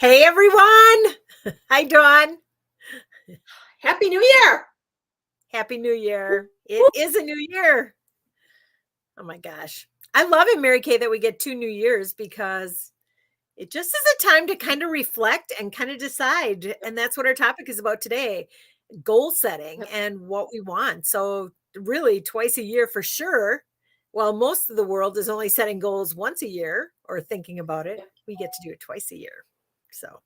Hey everyone! Hi Dawn. Happy New Year! Happy New Year. It Woo! is a new year. Oh my gosh. I love it, Mary Kay, that we get 2 new years because it just is a time to kind of reflect and kind of decide. And that's what our topic is about today, goal setting Yep, and what we want. So really twice a year for sure. While most of the world is only setting goals once a year or thinking about it, yep. we get to do it twice a year. So,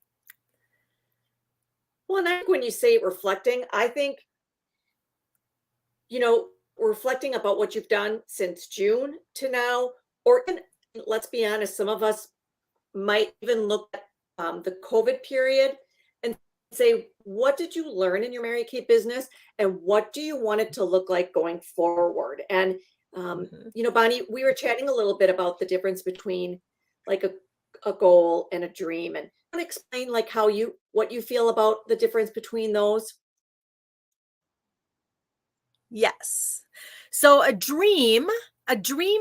Well, and I think when you say reflecting, I think, you know, reflecting about what you've done since June to now, or even, let's be honest, some of us might even look at the COVID period and say, what did you learn in your Mary Kay business? And what do you want it to look like going forward? And, mhm. Bonnie, we were chatting a little bit about the difference between like a goal and a dream. And want to explain like what you feel about the difference between those? Yes. So a dream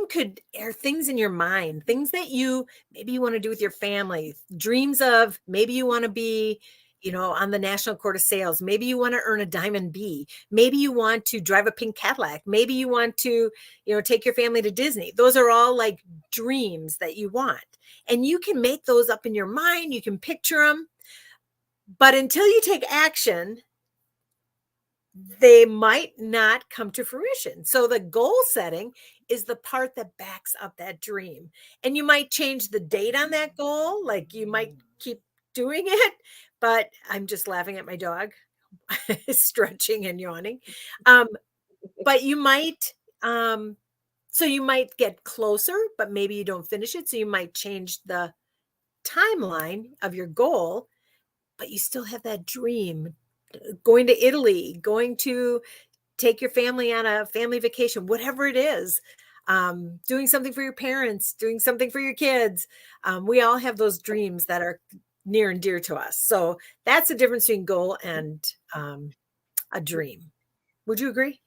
could are things in your mind, things that you maybe you want to do with your family, dreams of maybe you want to be, on the National Court of Sales. Maybe you want to earn a Diamond B. Maybe you want to drive a pink Cadillac. Maybe you want to, take your family to Disney. Those are all like dreams that you want. And you can make those up in your mind, you can picture them, but until you take action, they might not come to fruition. So the goal setting is the part that backs up that dream. And you might change the date on that goal, like you might keep doing it, but I'm just laughing at my dog stretching and yawning. Um, but you might so you might get closer, but maybe you don't finish it. So you might change the timeline of your goal, but you still have that dream, going to Italy, going to take your family on a family vacation, whatever it is, doing something for your parents, doing something for your kids. We all have those dreams that are near and dear to us. So that's the difference between goal and a dream. Would you agree?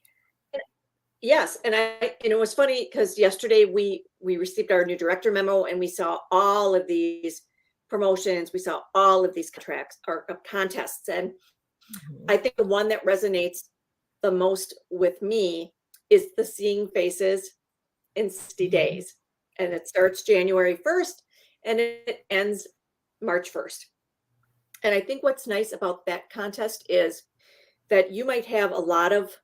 Yes, and it was funny because yesterday we received our new director memo and we saw all of these promotions, we saw all of these contracts or contests, and Mhm. I think the one that resonates the most with me is the Seeing Faces in 60 Mhm. days, and it starts January 1st and it ends March 1st. And I think what's nice about that contest is that you might have a lot of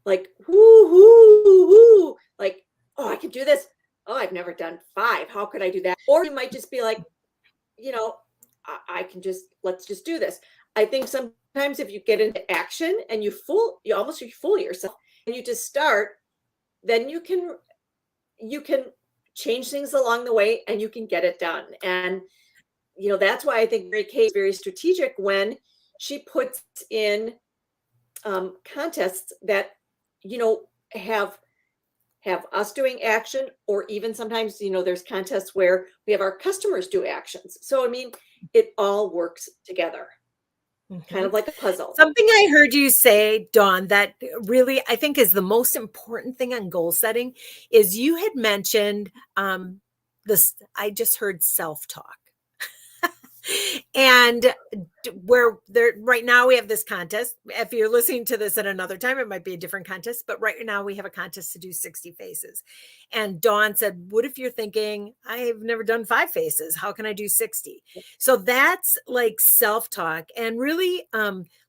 like, whoo, whoo, whoo, like, oh, I could do this. Oh, I've never done 5. How could I do that? Or you might just be like, you know, I can just let's just do this. I think sometimes if you get into action and you fool yourself and you just start, then you can change things along the way and you can get it done. And that's why I think Mary Kay is very strategic when she puts in contests that you know have have us doing action, or even sometimes there's contests where we have our customers do actions. So I mean, it all works together, kind Mhm. of like a puzzle. Something I heard you say, Dawn, that really I think is the most important thing on goal setting is you had mentioned this. I just heard self talk. And where there right now we have this contest. If you're listening to this at another time, it might be a different contest, but right now we have a contest to do 60 faces. And Dawn said, what if you're thinking, I've never done 5 faces, how can I do 60? So that's like self-talk. And really,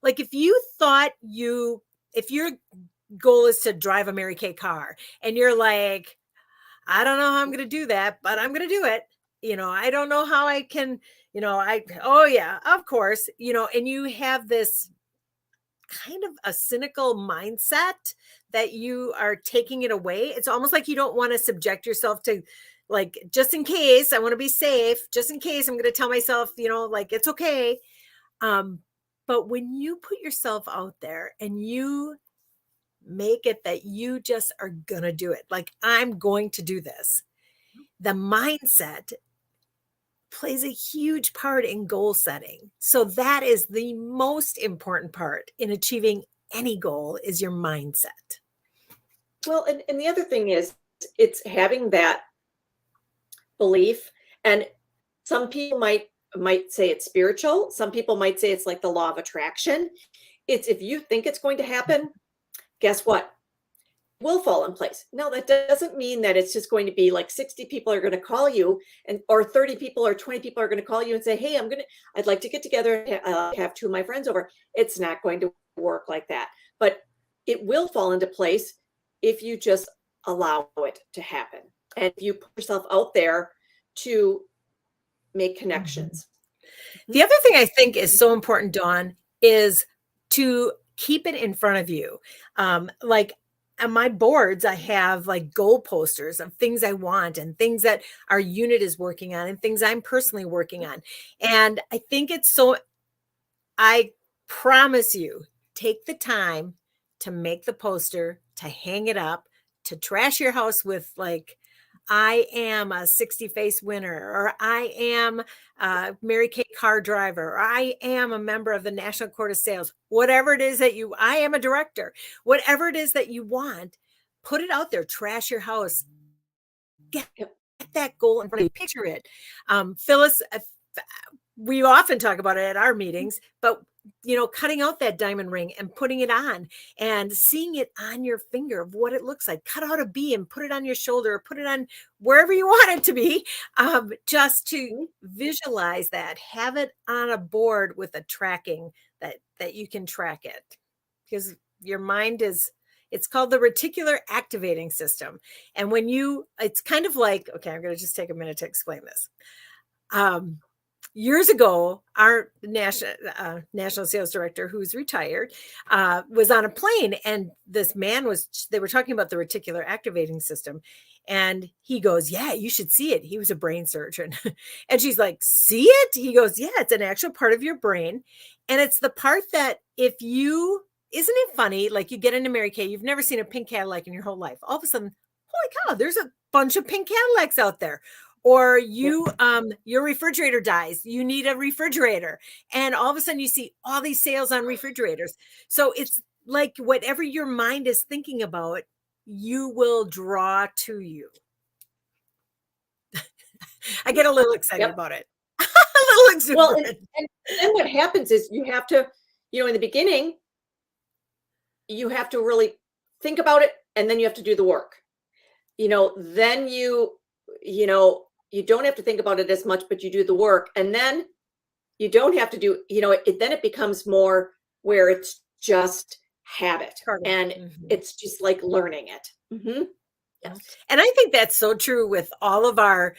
like if your goal is to drive a Mary Kay car and you're like, I don't know how I'm going to do that, but I'm going to do it. I don't know how I can, oh yeah, of course, and you have this kind of a cynical mindset that you are taking it away. It's almost like you don't want to subject yourself to, like, just in case, I want to be safe, just in case I'm going to tell myself, like it's okay. Um, but when you put yourself out there and you make it that you just are going to do it, like I'm going to do this, the mindset plays a huge part in goal setting. So that is the most important part in achieving any goal is your mindset. Well, and the other thing is it's having that belief. And some people might might say it's spiritual. Some people might say it's like the law of attraction. It's if you think it's going to happen, guess what? Will fall in place. Now, that doesn't mean that it's just going to be like 60 people are going to call you and or 30 people or 20 people are going to call you and say, hey, I'd like to get together and have two of my friends over. It's not going to work like that, but it will fall into place if you just allow it to happen. And if you put yourself out there to make connections. The other thing I think is so important, Dawn, is to keep it in front of you. Like on my boards, I have like goal posters of things I want and things that our unit is working on and things I'm personally working on. And I think it's so, I promise you, take the time to make the poster, to hang it up, to trash your house with like, I am a 60 face winner, or I am a Mary Kay car driver, or I am a member of the National Court of Sales, whatever it is that I am a director, whatever it is that you want, put it out there, trash your house, get that goal in front of you, picture it. Phyllis, we often talk about it at our meetings, but cutting out that diamond ring and putting it on and seeing it on your finger of what it looks like. Cut out a bee and put it on your shoulder or put it on wherever you want it to be, just to visualize that. Have it on a board with a tracking that you can track it, because your mind it's called the reticular activating system. And it's kind of like, okay, I'm going to just take a minute to explain this. Years ago, our national sales director, who's retired, was on a plane, and this man they were talking about the reticular activating system. And he goes, yeah, you should see it. He was a brain surgeon. And she's like, see it? He goes, yeah, it's an actual part of your brain. And it's the part that isn't it funny? Like you get into Mary Kay, you've never seen a pink Cadillac in your whole life. All of a sudden, holy cow, there's a bunch of pink Cadillacs out there. Or your refrigerator dies, you need a refrigerator. And all of a sudden you see all these sales on refrigerators. So it's like whatever your mind is thinking about, you will draw to you. I get a little excited about it. A little exuberant. Well, and then what happens is you have to, in the beginning, you have to really think about it, and then you have to do the work. Then you don't have to think about it as much, but you do the work. And then you don't have to do, then it becomes more where it's just habit. And it's just like learning it. Mm-hmm. Yes. And I think that's so true with all of our,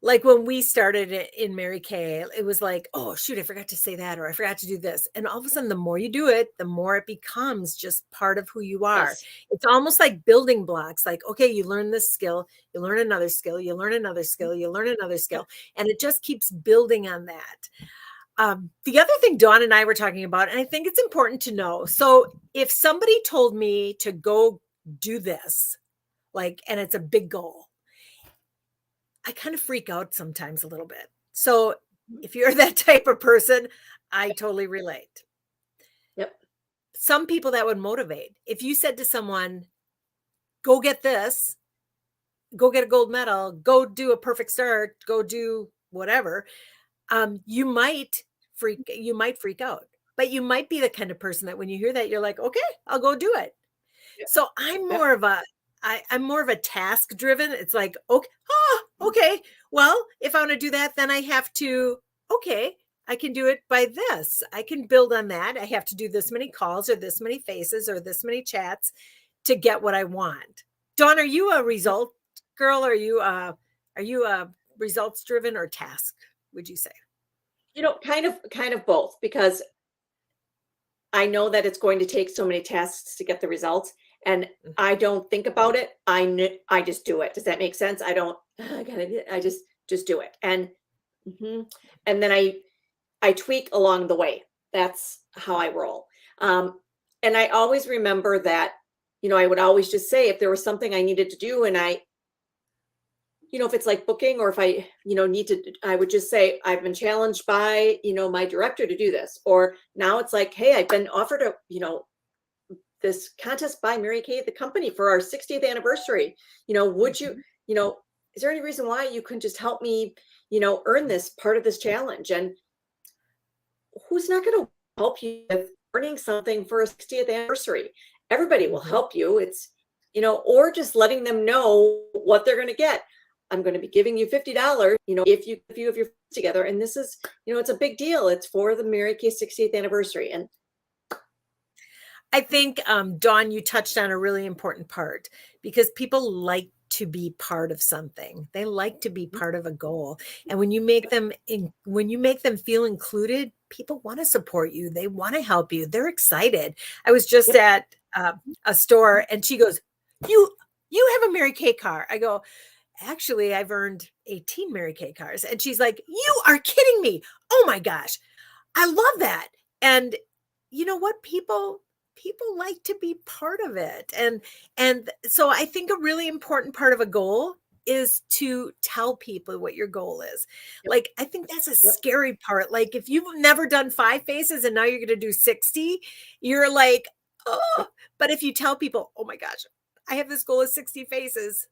like when we started in Mary Kay, it was like, oh, shoot, I forgot to say that, or I forgot to do this. And all of a sudden, the more you do it, the more it becomes just part of who you are. Yes. It's almost like building blocks. Like, okay, you learn this skill, you learn another skill, you learn another skill, you learn another skill. And it just keeps building on that. The other thing Dawn and I were talking about, and I think it's important to know. So if somebody told me to go do this, and it's a big goal, I kind of freak out sometimes a little bit. So if you're that type of person, I totally relate. Yep. Some people that would motivate. If you said to someone, go get this, go get a gold medal, go do a perfect start, go do whatever, you might freak out. But you might be the kind of person that when you hear that, you're like, okay, I'll go do it. Yep. So I'm more of a task driven. It's like, okay. Well, if I want to do that, then I have to, I can do it by this. I can build on that. I have to do this many calls or this many faces or this many chats to get what I want. Dawn, are you a result girl? Are you a results driven or task, would you say? Kind of both, because I know that it's going to take so many tasks to get the results. And I don't think about it. I just do it. Does that make sense? I just do it. And and then I tweak along the way. That's how I roll. And I always remember that, I would always just say if there was something I needed to do, and if it's like booking, or if I, I would just say, I've been challenged by, my director to do this. Or now it's like, hey, I've been offered this contest by Mary Kay, the company, for our 60th anniversary. Would you, is there any reason why you couldn't just help me, you know, earn this part of this challenge? And who's not going to help you with earning something for a 60th anniversary? Everybody will Mhm. help you. It's, you know, or just letting them know what they're going to get. I'm going to be giving you $50, you know, if you have your friends together. And this is, you know, it's a big deal. It's for the Mary Kay 60th anniversary. And I think, Dawn, you touched on a really important part because people like to be part of something. They like to be part of a goal. And when you make them feel included, people want to support you. They want to help you. They're excited. I was just yep, at a store and she goes, you have a Mary Kay car. I go, actually, I've earned 18 Mary Kay cars. And she's like, you are kidding me. Oh my gosh. I love that. And you know what? People like to be part of it. And so I think a really important part of a goal is to tell people what your goal is. yep, Like, I think that's a yep. scary part. Like, if you've never done 5 faces and now you're going to do 60, you're like, oh, but if you tell people, oh my gosh, I have this goal of 60 faces,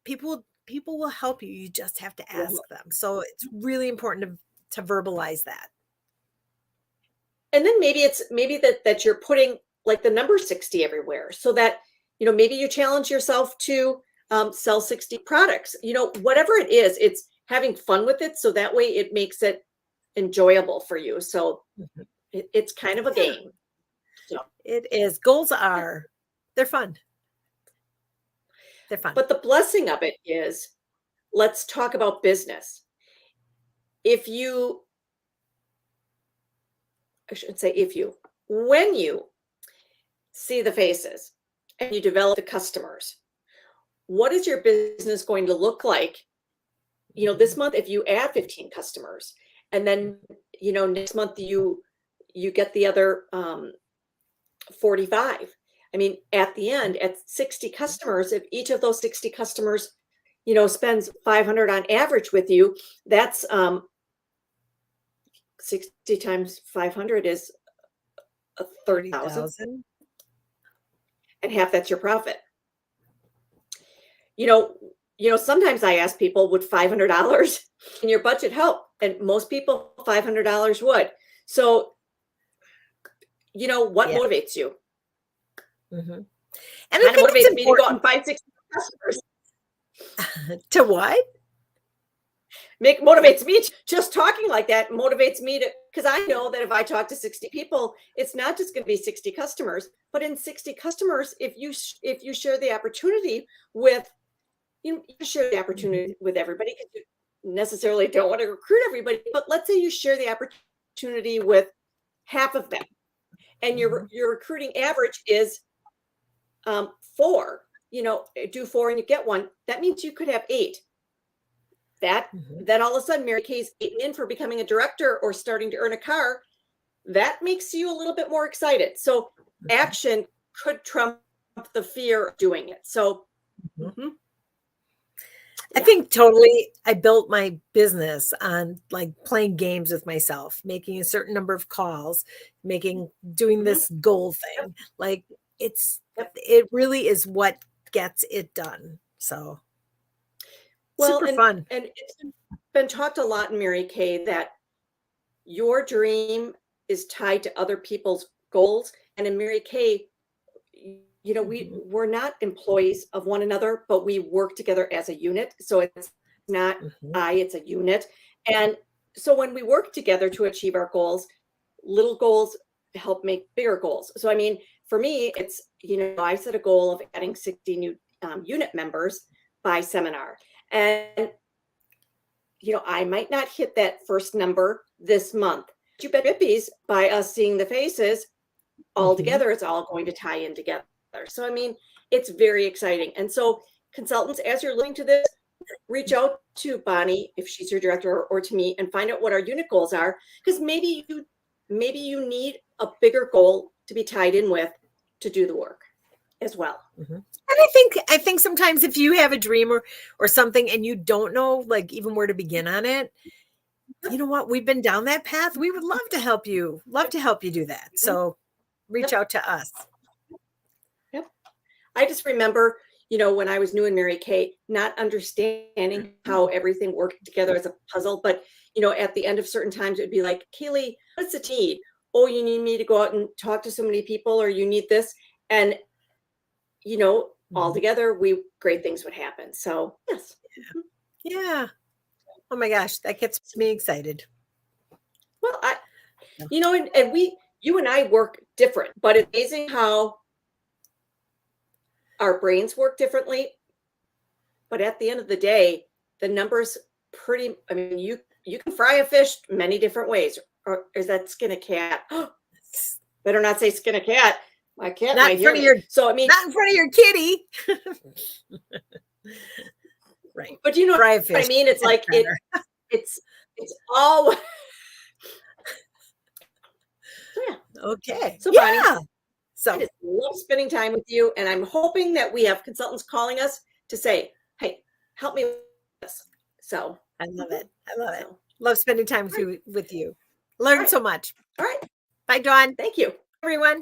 people will help you. You just have to ask them. So it's really important to verbalize that. And then maybe that you're putting like the number 60 everywhere so that, you know, maybe you challenge yourself to sell 60 products, you know, whatever it is, it's having fun with it. So that way it makes it enjoyable for you. So Mhm. it's kind of a Yeah, game. So, it is. Goals are, they're fun. They're fun. but the blessing of it is, let's talk about business. If you, I should say, when you see the faces and you develop the customers, what is your business going to look like? You know, this month, if you add 15 customers, and then, you know, next month you get the other 45. I mean, at the end, at 60 customers, if each of those 60 customers, you know, spends 500 on average with you, that's 60 times 500 is 30,000, 30,000. and half that's your profit. You know, sometimes I ask people, would $500 in your budget help? And most people, $500 would. So, you know, what Yeah. motivates you? Mhm. And I Kind of think it's motivates me to go out and important find 60 customers. to what? Motivates me just talking like that motivates me to, because I know that if I talk to 60 people, it's not just going to be 60 customers, but in 60 customers, if you share the opportunity with, you share the opportunity Mhm. with everybody, because you necessarily don't want to recruit everybody, but let's say you share the opportunity with half of them, and your Mhm. your recruiting average is 4. You know, do 4 and you get 1. That means you could have 8. That Mhm. then all of a sudden Mary Kay's in for becoming a director or starting to earn a car. That makes you a little bit more excited. So Mhm. action could trump the fear of doing it. So Mhm. mhm, I yeah. think totally I built my business on like playing games with myself, making a certain number of calls, doing Mhm, this goal yep, thing. Like yep. it really is what gets it done. So Well, super fun. and it's been talked a lot in Mary Kay that your dream is tied to other people's goals. And in Mary Kay, you know, Mhm. we're not employees of one another, but we work together as a unit. So it's not Mhm. it's a unit. And so when we work together to achieve our goals, little goals help make bigger goals. So I mean, for me, it's, you know, I set a goal of adding 60 new unit members by seminar. And you know, I might not hit that first number this month. You bet Rippies, by us seeing the faces all Mhm. together, it's all going to tie in together. So, I mean, it's very exciting. And so, consultants, as you're listening to this, reach out to Bonnie if she's your director, or to me, and find out what our unit goals are, because maybe you need a bigger goal to be tied in with to do the work as well. Mhm. And I think sometimes if you have a dream or something and you don't know like even where to begin on it, you know what? We've been down that path. We would love to help you. Love Yep. to help you do that. Mhm. So reach Yep. out to us. Yep. I just remember, when I was new in Mary Kay, not understanding how everything worked together as a puzzle. But, at the end of certain times, it'd be like, Kaylee, what's the need? Oh, you need me to go out and talk to so many people, or you need this. And, all together, great things would happen. So, yes. Yeah. Oh my gosh, that gets me excited. Well, and you and I work different, but it's amazing how our brains work differently. But at the end of the day, the numbers I mean, you can fry a fish many different ways. Or is that skin a cat? Better not say skin a cat. My cat Not might in hear front of me. your, So I mean, not in front of your kitty. Right. but you know Fry a what I fish. mean? It's like better. it's all. So yeah. Okay. So Yeah. Bonnie, I So just love spending time with you, and I'm hoping that we have consultants calling us to say, "Hey, help me with this." So I love it. I love it. so, Love spending time with Right. you. Learn Right. so much. all right. Bye, Dawn. Thank you. Everyone.